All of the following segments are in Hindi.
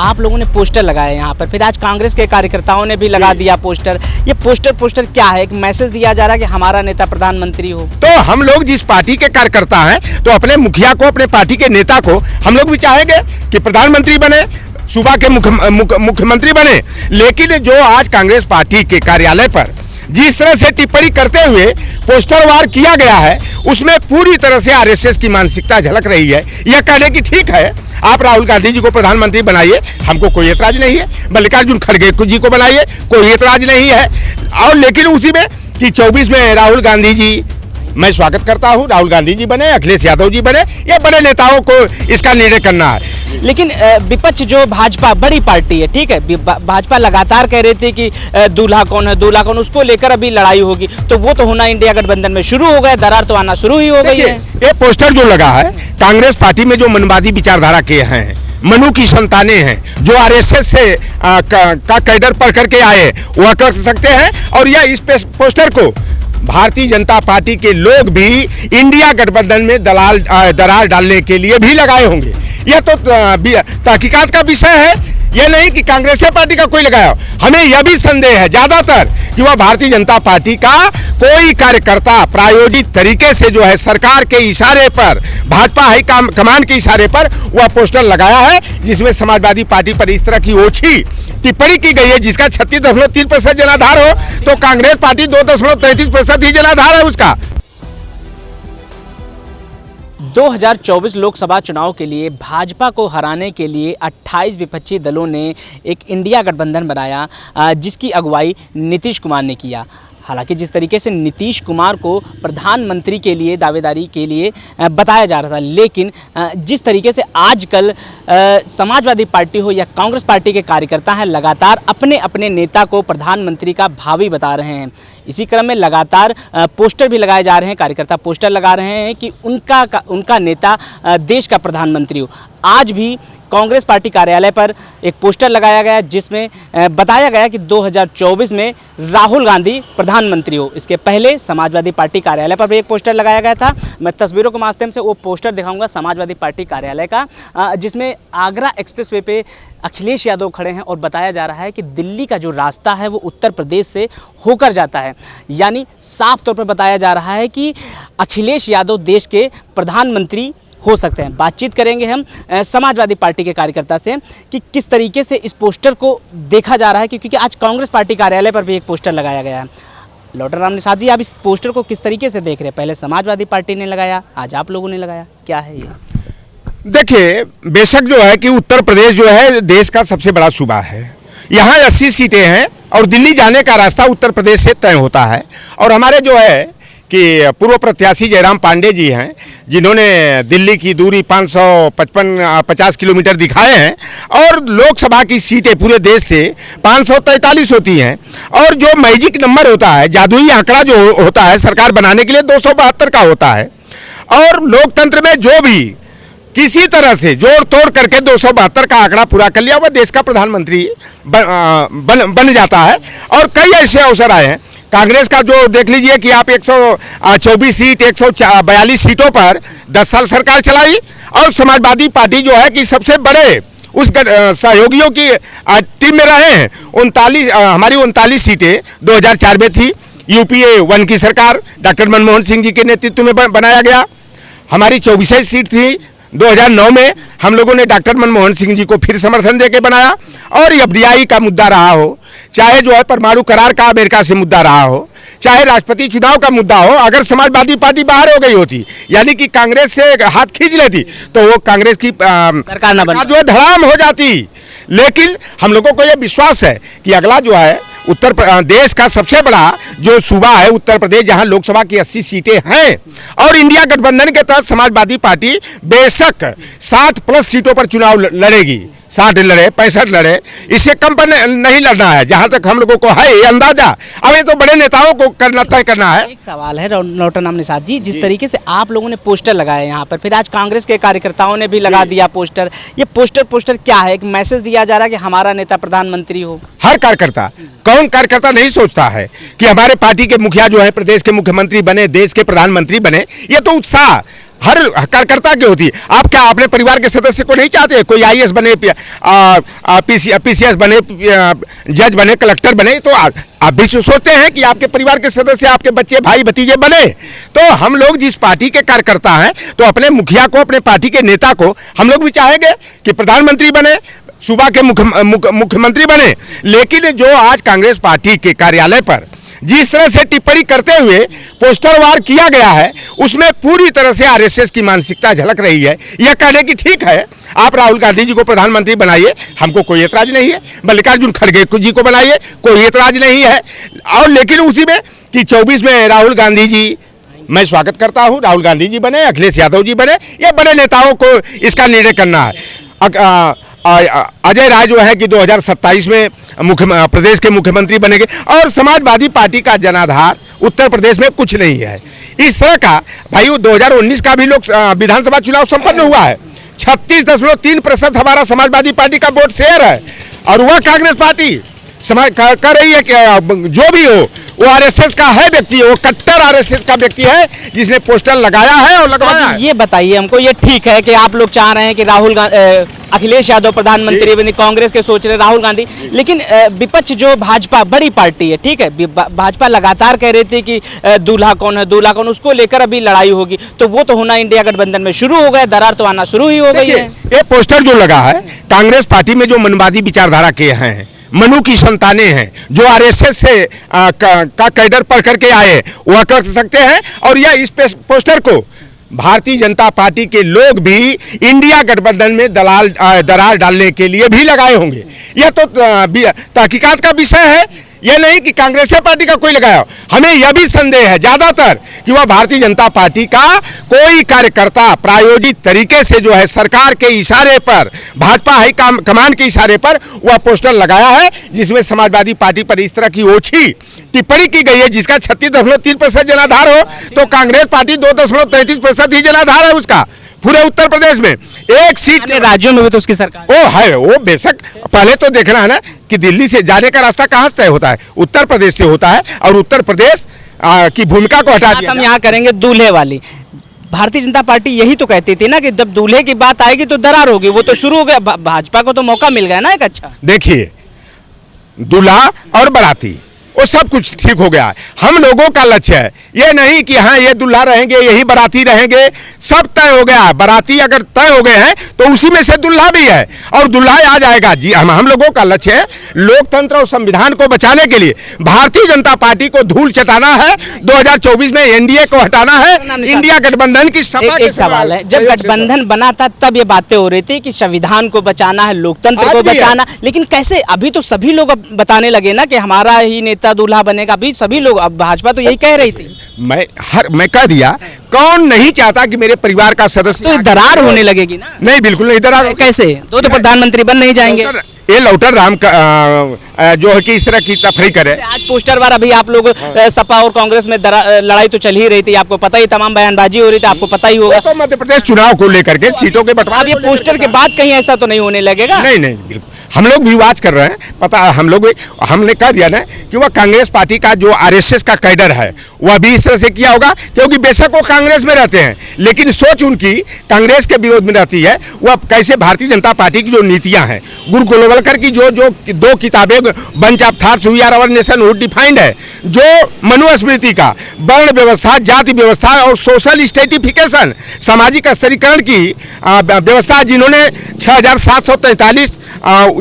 आप लोगों ने पोस्टर लगाए यहाँ पर, फिर आज कांग्रेस के कार्यकर्ताओं ने भी लगा दिया पोस्टर। ये पोस्टर क्या है? एक मैसेज दिया जा रहा है कि हमारा नेता प्रधानमंत्री हो। तो हम लोग जिस पार्टी के कार्यकर्ता हैं तो अपने मुखिया को, अपने पार्टी के नेता को हम लोग भी चाहेंगे कि प्रधानमंत्री बने, सूबा के मुख्यमंत्री बने। लेकिन जो आज कांग्रेस पार्टी के कार्यालय पर जिस तरह से टिप्पणी करते हुए पोस्टर वार किया गया है, उसमें पूरी तरह से आरएसएस की मानसिकता झलक रही है। यह कहने की ठीक है, आप राहुल गांधी जी को प्रधानमंत्री बनाइए, हमको कोई एतराज नहीं है। मल्लिकार्जुन खड़गे जी को बनाइए, कोई एतराज नहीं है। और लेकिन उसी में कि 24 में राहुल गांधी जी, मैं स्वागत करता हूं, राहुल गांधी जी बने, अखिलेश यादव जी बने, ये बड़े नेताओं को इसका निर्णय करना है। लेकिन विपक्ष जो भाजपा बड़ी पार्टी है, ठीक है, भाजपा लगातार कह रही थी कि दूल्हा कौन है, दूल्हा कौन, उसको लेकर अभी लड़ाई होगी। तो वो तो होना इंडिया गठबंधन में शुरू हो गया, दरार तो आना शुरू ही हो गई है। ये पोस्टर जो लगा है, कांग्रेस पार्टी में जो मनवादी विचारधारा के हैं, मनु की संतानें हैं, जो आरएसएस से का कैडर पढ़ करके आए, वह कर सकते हैं। और यह इस पोस्टर को भारतीय जनता पार्टी के लोग भी इंडिया गठबंधन में दरार डालने के लिए भी लगाए होंगे। यह तो तहकीकात का विषय है, यह नहीं कि कांग्रेस पार्टी का कोई लगाया। हमें यह भी संदेह है ज्यादातर कि वह भारतीय जनता पार्टी का कोई कार्यकर्ता प्रायोजित तरीके से जो है सरकार के इशारे पर, भाजपा हाई कमान के इशारे पर वह पोस्टर लगाया है, जिसमें समाजवादी पार्टी पर इस तरह की ओछी टिप्पणी की गई है, जिसका 36.3% जनाधार हो, तो कांग्रेस पार्टी 2.33% ही जनाधार है उसका। 2024 लोकसभा चुनाव के लिए भाजपा को हराने के लिए 28 विपक्षी दलों ने एक इंडिया गठबंधन बनाया, जिसकी अगुवाई नीतीश कुमार ने किया। हालांकि जिस तरीके से नीतीश कुमार को प्रधानमंत्री के लिए दावेदारी के लिए बताया जा रहा था, लेकिन जिस तरीके से आजकल समाजवादी पार्टी हो या कांग्रेस पार्टी के कार्यकर्ता हैं, लगातार अपने अपने नेता को प्रधानमंत्री का भावी बता रहे हैं। इसी क्रम में लगातार पोस्टर भी लगाए जा रहे हैं, कार्यकर्ता पोस्टर लगा रहे हैं कि उनका नेता देश का प्रधानमंत्री हो। आज भी कांग्रेस पार्टी कार्यालय पर एक पोस्टर लगाया गया, जिसमें बताया गया कि 2024 में राहुल गांधी प्रधानमंत्री हो। इसके पहले समाजवादी पार्टी कार्यालय पर भी एक पोस्टर लगाया गया था। मैं तस्वीरों के माध्यम से वो पोस्टर दिखाऊंगा समाजवादी पार्टी कार्यालय का, जिसमें आगरा एक्सप्रेसवे पे अखिलेश यादव खड़े हैं और बताया जा रहा है कि दिल्ली का जो रास्ता है वो उत्तर प्रदेश से होकर जाता है। यानी साफ तौर पर बताया जा रहा है कि अखिलेश यादव देश के प्रधानमंत्री हो सकते हैं। बातचीत करेंगे हम समाजवादी पार्टी के कार्यकर्ता से कि किस तरीके से इस पोस्टर को देखा जा रहा है, क्योंकि आज कांग्रेस पार्टी कार्यालय पर भी एक पोस्टर लगाया गया है। लौटराम निषाद जी, आप इस पोस्टर को किस तरीके से देख रहे हैं? पहले समाजवादी पार्टी ने लगाया, आज आप लोगों ने लगाया, क्या है ये? देखिए, बेशक जो है कि उत्तर प्रदेश जो है देश का सबसे बड़ा सूबा है। यहाँ 80 सीटें हैं और दिल्ली जाने का रास्ता उत्तर प्रदेश से तय होता है। और हमारे जो है कि पूर्व प्रत्याशी जयराम पांडे जी हैं, जिन्होंने दिल्ली की दूरी 550 किलोमीटर दिखाए हैं, और लोकसभा की सीटें पूरे देश से 543 होती हैं। और जो मैजिक नंबर होता है, जादुई आंकड़ा जो होता है सरकार बनाने के लिए 272 का होता है। और लोकतंत्र में जो भी किसी तरह से जोड़ तोड़ करके 272 का आंकड़ा पूरा कर लिया, वह देश का प्रधानमंत्री बन जाता है। और कई ऐसे अवसर आए हैं। कांग्रेस का जो देख लीजिए कि आप 124 सीट 142 सीटों पर 10 साल सरकार चलाई। और समाजवादी पार्टी जो है कि सबसे बड़े उस सहयोगियों की टीम में रहे हैं। 39 हमारी 39 सीटें 2004 में थी। यूपीए 1 की सरकार डॉक्टर मनमोहन सिंह जी के नेतृत्व में बनाया गया। हमारी 24 सीट थी 2009 में, हम लोगों ने डॉक्टर मनमोहन सिंह जी को फिर समर्थन देके बनाया। और एफडीआई का मुद्दा रहा हो, चाहे जो है परमाणु करार का अमेरिका से मुद्दा रहा हो, चाहे राष्ट्रपति चुनाव का मुद्दा हो, अगर समाजवादी पार्टी बाहर हो गई होती, यानी कि कांग्रेस से हाथ खींच लेती, तो वो कांग्रेस की सरकार न बन जो है धड़ाम हो जाती। लेकिन हम लोगों को यह विश्वास है कि अगला जो है उत्तर प्रदेश का सबसे बड़ा जो सूबा है उत्तर प्रदेश, जहां लोकसभा की 80 सीटें हैं, और इंडिया गठबंधन के तहत समाजवादी पार्टी बेशक 60+ सीटों पर चुनाव लड़ेगी। 60 लड़े, 65 लड़े, इससे कम पर नहीं लड़ना है, जहां तक हम लोगों को है ये अंदाजा। अब ये तो बड़े नेताओं को तय करना है। एक सवाल है लौटराम निषाद जी, जिस तरीके से आप लोगों ने पोस्टर लगाए यहाँ पर, फिर आज कांग्रेस के कार्यकर्ताओं ने भी लगा दिया पोस्टर। ये पोस्टर क्या है? एक मैसेज दिया जा रहा है कि हमारा नेता प्रधानमंत्री हो। हर कार्यकर्ता, कौन कार्यकर्ता नहीं सोचता है कि हमारे पार्टी के मुखिया जो है प्रदेश के मुख्यमंत्री बने, देश के प्रधानमंत्री बने। ये तो उत्साह हर कार्यकर्ता की होती है। आप क्या अपने परिवार के सदस्य को नहीं चाहते? कोई आईएएस बने, पीसीएस बने, जज बने, कलेक्टर बने, तो आप भी सोचते हैं कि आपके परिवार के सदस्य, आपके बच्चे, भाई भतीजे बने। तो हम लोग जिस पार्टी के कार्यकर्ता हैं, तो अपने मुखिया को, अपने पार्टी के नेता को हम लोग भी चाहेंगे कि प्रधानमंत्री बने, सूबा के मुख्यमंत्री बने। लेकिन जो आज कांग्रेस पार्टी के कार्यालय पर जिस तरह से टिप्पणी करते हुए पोस्टर वार किया गया है, उसमें पूरी तरह से आरएसएस की मानसिकता झलक रही है। यह कहने की ठीक है, आप राहुल गांधी जी को प्रधानमंत्री बनाइए, हमको कोई एतराज नहीं है, मल्लिकार्जुन खड़गे जी को बनाइए, कोई एतराज नहीं है। और लेकिन उसी में कि 24 में राहुल गांधी जी, मैं स्वागत करता हूं, राहुल गांधी जी बने, अखिलेश यादव जी बने, ये बड़े नेताओं को इसका निर्णय करना है। अजय राय जो है कि 2027 में प्रदेश के मुख्यमंत्री बनेंगे, और समाजवादी पार्टी का जनाधार उत्तर प्रदेश में कुछ नहीं है। इस तरह का भाई 2019 का भी विधानसभा चुनाव संपन्न हुआ है, 36.3% हमारा समाजवादी पार्टी का वोट शेयर है, और वह कांग्रेस पार्टी कर रही है कि जो भी हो वो आरएसएस का है व्यक्ति, वो कट्टर आरएसएस का व्यक्ति है जिसने पोस्टर लगाया है और लगवाया है। ये बताइए हमको, ये ठीक है कि आप लोग चाह रहे हैं कि अखिलेश यादव प्रधानमंत्री बने, कांग्रेस के सोच रहे राहुल गांधी, लेकिन विपक्ष जो भाजपा बड़ी पार्टी है, ठीक है, भाजपा लगातार कह रही थी कि दूल्हा कौन है, दूल्हा कौन, उसको लेकर अभी लड़ाई होगी, तो वो तो होना इंडिया गठबंधन में शुरू हो गया, दरार तो आना शुरू ही हो गई है। ये पोस्टर जो लगा है, कांग्रेस पार्टी में जो मनवादी विचारधारा के हैं, मनु की संतानें हैं, जो आरएसएस से का कैडर पढ़ करके आए, वह कर सकते हैं। और यह इस पोस्टर को भारतीय जनता पार्टी के लोग भी इंडिया गठबंधन में दरार डालने के लिए भी लगाए होंगे। यह तो तहकीकात का विषय है, यह नहीं कि कांग्रेस पार्टी का कोई लगाया। हमें यह भी संदेह है ज्यादातर कि वह भारतीय जनता पार्टी का कोई कार्यकर्ता प्रायोजित तरीके से जो है सरकार के इशारे पर, भाजपा हाई कमान के इशारे पर वह पोस्टर लगाया है, जिसमें समाजवादी पार्टी पर इस तरह की ओछी टिप्पणी की गई है, जिसका 36.3% जनाधार हो, तो कांग्रेस पार्टी 2.33% ही जनाधार है उसका पूरे उत्तर प्रदेश में। एक सीट राज्यों में भी तो उसकी सरकार है, वो बेशक पहले तो देखना है ना कि दिल्ली से जाने का रास्ता कहाँ से तय होता है, उत्तर प्रदेश से होता है, और उत्तर प्रदेश की भूमिका को हटा दिया। हम यहाँ करेंगे दूल्हे वाली। भारतीय जनता पार्टी यही तो कहती थी ना कि जब दूल्हे की बात आएगी तो दरार होगी, वो तो शुरू हो गया। भाजपा को तो मौका मिल गया ना एक अच्छा। देखिए, दूल्हा और बाराती वो सब कुछ ठीक हो गया है। हम लोगों का लक्ष्य है ये नहीं कि हाँ ये दूल्हा रहेंगे, यही बाराती रहेंगे, सब तय हो गया है। बाराती अगर तय हो गए हैं तो उसी में से दूल्हा भी है, और दूल्हा आ जाएगा जी। हम लोगों का लक्ष्य है लोकतंत्र और संविधान को बचाने के लिए भारतीय जनता पार्टी को धूल चटाना है, 2024 में एनडीए को हटाना है, इंडिया गठबंधन की सपा। एक सवाल है, जब गठबंधन बना था तब ये बातें हो रही थी कि संविधान को बचाना है, लोकतंत्र को बचाना, लेकिन कैसे अभी तो सभी लोग बताने लगे ना कि हमारा ही नेता दूल्हा बनेगा। अभी सभी लोग, अब भाजपा तो यही कह रही थी। मैं कह दिया, कौन नहीं चाहता कि मेरे परिवार का सदस्य, तो दरार होने लगेगी ना। नहीं, बिल्कुल नहीं दरार। कैसे तो प्रधानमंत्री बन नहीं जाएंगे? ये लौटर राम का जो है कि इस तरह की तफरी करे। आज पोस्टर वार अभी आप लोग सपा और कांग्रेस में लड़ाई तो चल ही रही थी, आपको पता ही, तमाम बयानबाजी हो रही थी, आपको पता ही होगा। तो मध्य प्रदेश चुनाव को लेकर के सीटों के बंटवारे, अब ये पोस्टर के बाद कहीं ऐसा तो नहीं होने लगेगा? नहीं, बिल्कुल हम लोग भी वाच कर रहे हैं, पता हमने कह दिया ना कि वह कांग्रेस पार्टी का जो आरएसएस का कैडर है वह भी इस तरह से किया होगा, क्योंकि बेशक वो कांग्रेस में रहते हैं लेकिन सोच उनकी कांग्रेस के विरोध में रहती है। वह कैसे भारतीय जनता पार्टी की जो नीतियां हैं, गुरु गोलवलकर की जो 2 किताबें, bunch of thoughts we are our nation who defined है, जो मनुस्मृति का वर्ण व्यवस्था, जाति व्यवस्था और सोशल स्ट्रेटिफिकेशन, सामाजिक स्तरीकरण की व्यवस्था, जिन्होंने 6743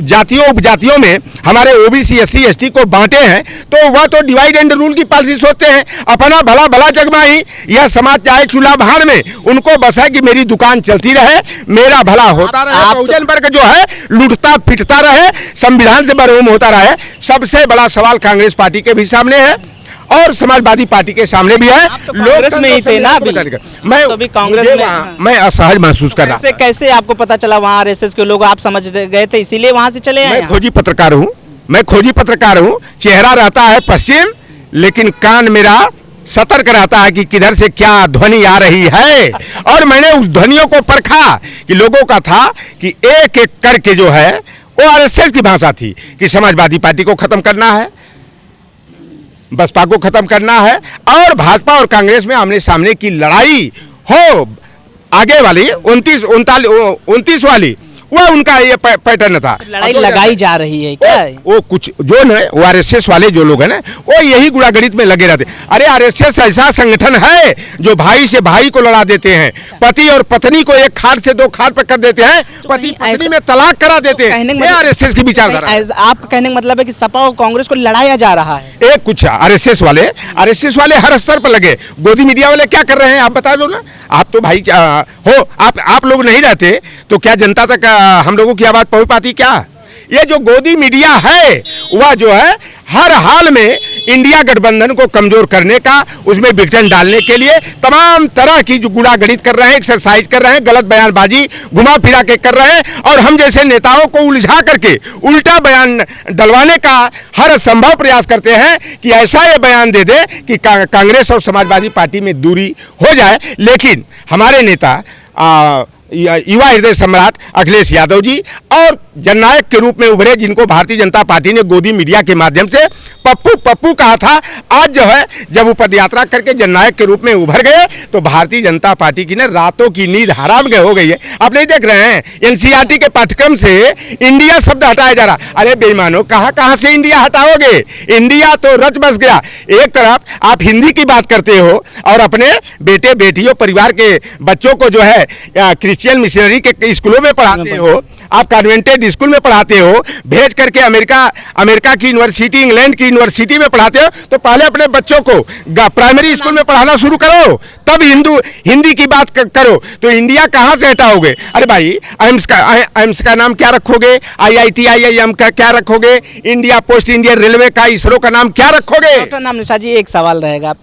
जातियों उपजातियों में हमारे ओबीसी एससी एसटी को बांटे हैं, तो वह तो डिवाइड एंड रूल की पॉलिसी सोचते हैं। अपना भला जगमा ही यह समाज चाहे चूल्हा भान में, उनको बस है कि मेरी दुकान चलती रहे, मेरा भला होता रहे, बहुजन वर्ग जो है लूटता पिटता रहे, संविधान से महरूम होता रहे। सबसे बड़ा सवाल कांग्रेस पार्टी के भी सामने है और समाजवादी पार्टी के सामने भी है। तो कांग्रेस में ही थे ना अभी? मैं तो अभी कांग्रेस में मैं असहज महसूस कर रहा हूं। कैसे आपको पता चला वहाँ आरएसएस के लोग, आप समझ गए थे इसीलिए वहाँ से चले आए? मैं खोजी पत्रकार हूँ, चेहरा रहता है पश्चिम, लेकिन कान मेरा सतर्क रहता है कि किधर से क्या ध्वनि आ रही है। और मैंने उस ध्वनियों को परखा कि लोगों का था कि एक एक करके जो है वो आरएसएस की भाषा थी कि समाजवादी पार्टी को खत्म करना है, बसपा को खत्म करना है, और भाजपा और कांग्रेस में आमने सामने की लड़ाई हो, आगे वाली 29 वाली वो उनका ये पैटर्न था। लड़ाई लगाई जा रही है क्या? वो कुछ जो न वो आरएसएस वाले जो लोग हैं ना वो यही गुड़ागड़ित में लगे रहते। अरे आरएसएस ऐसा संगठन है जो भाई से भाई को लड़ा देते हैं, पति और पत्नी को एक खाट से 2 खाट पर कर देते हैं, पति पत्नी में तलाक करा देते हैं। आरएसएस की विचारधारा। आपका कहने का मतलब है कि सपा और कांग्रेस को लड़ाया जा रहा है। एक कुछ आरएसएस वाले हर स्तर पर लगे। गोदी मीडिया वाले क्या कर रहे हैं आप बता दो ना। आप तो भाई हो, आप लोग नहीं रहते तो क्या जनता तक हम लोगों की आवाज पहुंच पाती क्या? ये जो गोदी मीडिया है वह जो है हर हाल में इंडिया गठबंधन को कमजोर करने का, उसमें विघटन डालने के लिए तमाम तरह की जो गुड़ागड़ित कर रहे हैं, एक्सरसाइज कर रहे हैं, गलत बयानबाजी घुमा फिरा के कर रहे हैं और हम जैसे नेताओं को उलझा करके उल्टा बयान डलवाने का हर संभव प्रयास करते हैं कि ऐसा ये बयान दे दे कि कांग्रेस और समाजवादी पार्टी में दूरी हो जाए। लेकिन हमारे नेता युवा हृदय सम्राट अखिलेश यादव जी और जननायक के रूप में उभरे, जिनको भारतीय जनता पार्टी ने गोदी मीडिया के माध्यम से पप्पू कहा था, आज जो है जब वो पदयात्रा करके जननायक के रूप में उभर गए तो भारतीय जनता पार्टी की ना रातों की नींद हराम हो गई है। आप नहीं देख रहे हैं एनसीईआरटी के पाठ्यक्रम से इंडिया शब्द हटाया जा रहा। अरे बेईमानों, कहां से इंडिया हटाओगे? इंडिया तो रच बस गया। एक तरफ आप हिंदी की बात करते हो और अपने बेटे बेटियों परिवार के बच्चों को जो है क्रिश्चियन मिशनरी के स्कूलों में पढ़ाते हो, आप कॉन्वेंटेड स्कूल में पढ़ाते हो, भेज करके अमेरिका की यूनिवर्सिटी, इंग्लैंड की यूनिवर्सिटी में पढ़ाते हो, तो पहले अपने बच्चों को प्राइमरी स्कूल में पढ़ाना शुरू करो, तब हिंदी की बात करो। तो इंडिया कहां से हटाओगे? अरे भाई एम्स का नाम क्या रखोगे? IIT IIM का क्या रखोगे? इंडिया पोस्ट इंडियन रेलवे का, इसरो का नाम क्या रखोगे? डॉक्टर नामनिशा जी, एक सवाल रहेगा,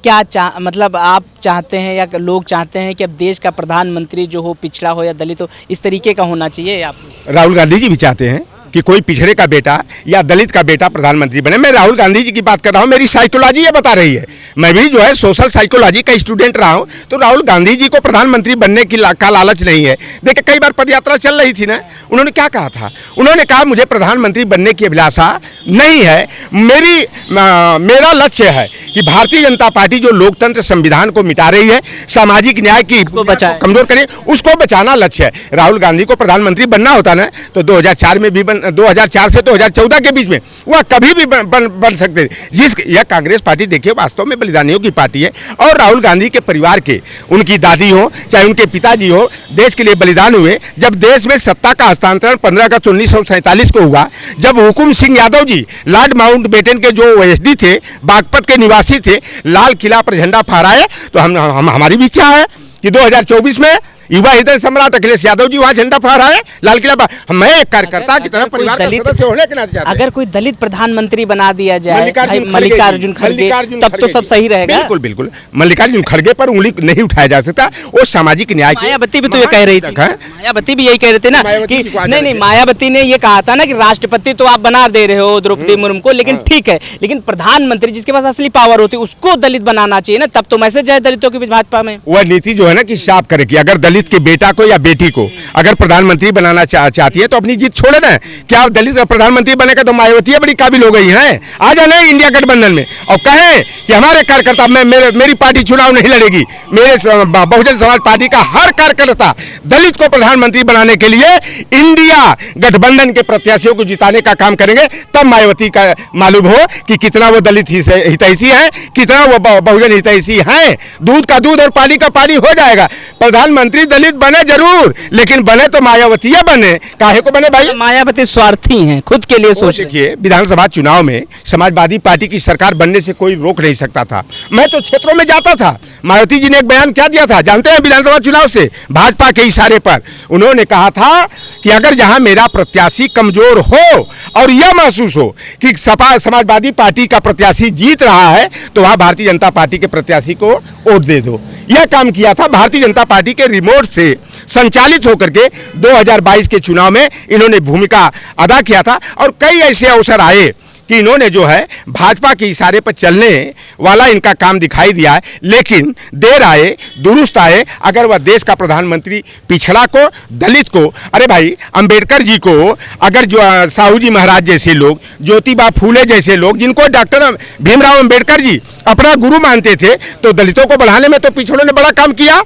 क्या मतलब आप चाहते हैं या लोग चाहते हैं कि अब देश का प्रधानमंत्री जो हो पिछड़ा हो या दलित हो, इस तरीके का होना चाहिए? आप राहुल गांधी जी भी चाहते हैं कि कोई पिछड़े का बेटा या दलित का बेटा प्रधानमंत्री बने। मैं राहुल गांधी जी की बात कर रहा हूं, मेरी साइकोलॉजी ये बता रही है। मैं भी जो है सोशल साइकोलॉजी का स्टूडेंट रहा हूं, तो राहुल गांधी जी को प्रधानमंत्री बनने की का लालच नहीं है। देखिए कई बार पदयात्रा चल रही थी ना, उन्होंने क्या कहा था? उन्होंने कहा मुझे प्रधानमंत्री बनने की अभिलाषा नहीं है, मेरा लक्ष्य है कि भारतीय जनता पार्टी जो लोकतंत्र संविधान को मिटा रही है, सामाजिक न्याय की कमजोर करे, उसको बचाना लक्ष्य है। राहुल गांधी को प्रधानमंत्री बनना होता ना तो 2004 में भी 2004 से 2014 के बीच में वह कभी भी बन सकते थे। यह कांग्रेस पार्टी देखिए वास्तव में बलिदानियों की पार्टी है और राहुल गांधी के परिवार के, उनकी दादी हो चाहे उनके पिताजी हो, देश के लिए बलिदान हुए। जब देश में सत्ता का हस्तांतरण 15 अगस्त 1947 को हुआ, जब हुकुम सिंह यादव जी लॉर्ड माउंटबेटन के जो OSD थे, बागपत के निवासी थे, लाल किला पर झंडा फहराए, तो हमारी भी इच्छा है कि 2024 में युवा हृदय सम्राट अखिलेश यादव जी वहां झंडा फहराए लाल किला पर। मैं एक कार्यकर्ता की तरह परिवार का सदस्य होने के नाते, अगर कोई दलित प्रधानमंत्री बना दिया जाए मल्लिकार्जुन खड़गे, तब तो सब सही रहेगा। बिल्कुल मल्लिकार्जुन खड़गे पर उंगली नहीं उठाया जा सकता। वो सामाजिक न्याय की मायावती भी तो ये कह रही थी, मायावती भी यही कह रहे थे ना कि नहीं, मायावती ने ये कहा था ना कि राष्ट्रपति तो आप बना दे रहे हो द्रौपदी मुर्मू को, लेकिन ठीक है, लेकिन प्रधानमंत्री जिसके पास असली पावर होती है उसको दलित बनाना चाहिए ना, तब तो मैसेज जाए दलितों के बीच भाजपा में। वह नीति जो है ना कि साफ करे कि अगर दलित के बेटा को या बेटी को अगर प्रधानमंत्री बनाना चाहती है तो अपनी जीत छोड़े ना। क्या दलित प्रधानमंत्री बनेगा तो मायावती बड़ी काबिल हो गई है, आ जाने इंडिया गठबंधन में और कहें कि हमारे कार्यकर्ता, मेरी पार्टी चुनाव नहीं लड़ेगी, मेरे बहुजन समाज पार्टी का हर कार्यकर्ता दलित को प्रधानमंत्री बनाने के लिए इंडिया गठबंधन के प्रत्याशियों को जिताने का काम करेंगे। तब मायावती का मालूम हो कि कितना वो दलित हितैषी है, कितना वो बहुजन हितैषी है। दूध का दूध और पानी का पानी हो जाएगा। प्रधानमंत्री दलित बने जरूर, लेकिन बने तो मायावती बने। काहे को बने भाई? मायावती स्वार्थी हैं, खुद के लिए सोच। देखिए विधानसभा चुनाव में समाजवादी पार्टी की सरकार बनने से कोई रोक नहीं सकता था। मैं तो क्षेत्रों में जाता था। मायावती जी ने एक बयान क्या दिया था जानते हैं? विधानसभा चुनाव से भाजपा के इशारे पर उन्होंने कहा था कि अगर जहां मेरा प्रत्याशी कमजोर हो और यह महसूस हो कि सपा समाजवादी पार्टी का प्रत्याशी जीत रहा है तो वहां भारतीय जनता पार्टी के प्रत्याशी को वोट दे दो। यह काम किया था भारतीय जनता पार्टी के रिमोट से संचालित होकर के 2022 के चुनाव में इन्होंने भूमिका अदा किया था। और कई ऐसे अवसर आए कि इन्होंने जो है भाजपा के इशारे पर चलने वाला इनका काम दिखाई दिया है, लेकिन देर आए दुरुस्त आए। अगर वह देश का प्रधानमंत्री पिछड़ा को, दलित को, अरे भाई अंबेडकर जी को, अगर जो साहू जी महाराज जैसे लोग, ज्योतिबा फूले जैसे लोग, जिनको डॉक्टर भीमराव अंबेडकर जी अपना गुरु मानते थे, तो दलितों को बढ़ाने में तो पिछड़ों ने बड़ा काम किया।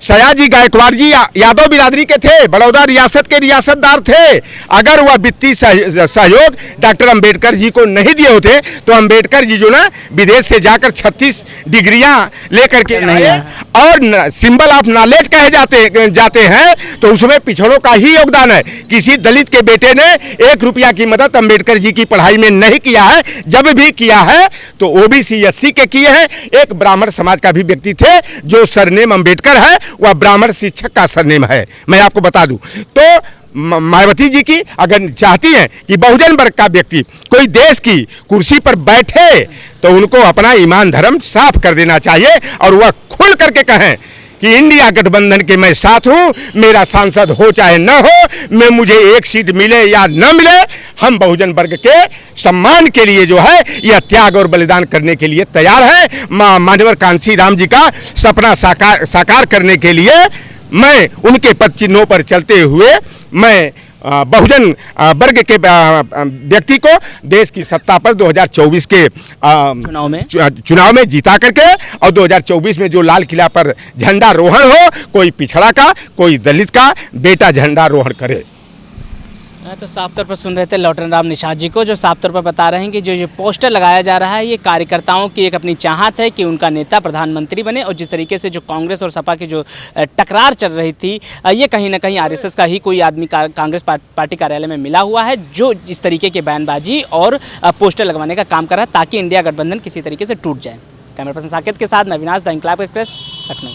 सयाजी गायकवाड़ जी यादव बिरादरी के थे, बड़ौदा रियासत के रियासतदार थे। अगर वह वित्तीय सहयोग डॉक्टर अंबेडकर जी को नहीं दिए होते तो अंबेडकर जी जो ना विदेश से जाकर 36 डिग्रियां लेकर के नहीं आए और सिंबल ऑफ नॉलेज कहे जाते हैं, तो उसमें पिछड़ों का ही योगदान है। किसी दलित के बेटे ने 1 रुपया की मदद अंबेडकर जी की पढ़ाई में नहीं किया है। जब भी किया है तो ओबीसी एससी के किए हैं। एक ब्राह्मण समाज का भी व्यक्ति थे जो सरनेम अंबेडकर है, वह ब्राह्मण शिक्षक का सरनेम है। मैं आपको बता दूं तो मायावती जी की अगर चाहती हैं कि बहुजन वर्ग का व्यक्ति कोई देश की कुर्सी पर बैठे तो उनको अपना ईमान धर्म साफ कर देना चाहिए और वह खुल करके कहें कि इंडिया गठबंधन के मैं साथ हूं, मेरा सांसद हो चाहे न हो, मैं मुझे 1 सीट मिले या न मिले, हम बहुजन वर्ग के सम्मान के लिए जो है यह त्याग और बलिदान करने के लिए तैयार है। मान्यवर कांसी राम जी का सपना साकार करने के लिए मैं उनके पद चिन्हों पर चलते हुए मैं बहुजन वर्ग के व्यक्ति को देश की सत्ता पर 2024 के चुनाव में जीता करके और 2024 में जो लाल किला पर झंडा रोहण हो, कोई पिछड़ा का कोई दलित का बेटा झंडा रोहण करे। तो साफ तौर पर सुन रहे थे लौटन राम निषाद जी को, जो साफ तौर पर बता रहे हैं कि जो ये पोस्टर लगाया जा रहा है ये कार्यकर्ताओं की एक अपनी चाहत है कि उनका नेता प्रधानमंत्री बने। और जिस तरीके से जो कांग्रेस और सपा की जो टकरार चल रही थी, ये कहीं ना कहीं आरएसएस का ही कोई आदमी कांग्रेस पार्टी कार्यालय में मिला हुआ है जो इस तरीके के बयानबाजी और पोस्टर लगवाने का काम कर रहा है ताकि इंडिया गठबंधन किसी तरीके से टूट जाए। कैमरा पर्सन साकेत के साथ मैं Avinash, the Inquilab express, Lucknow.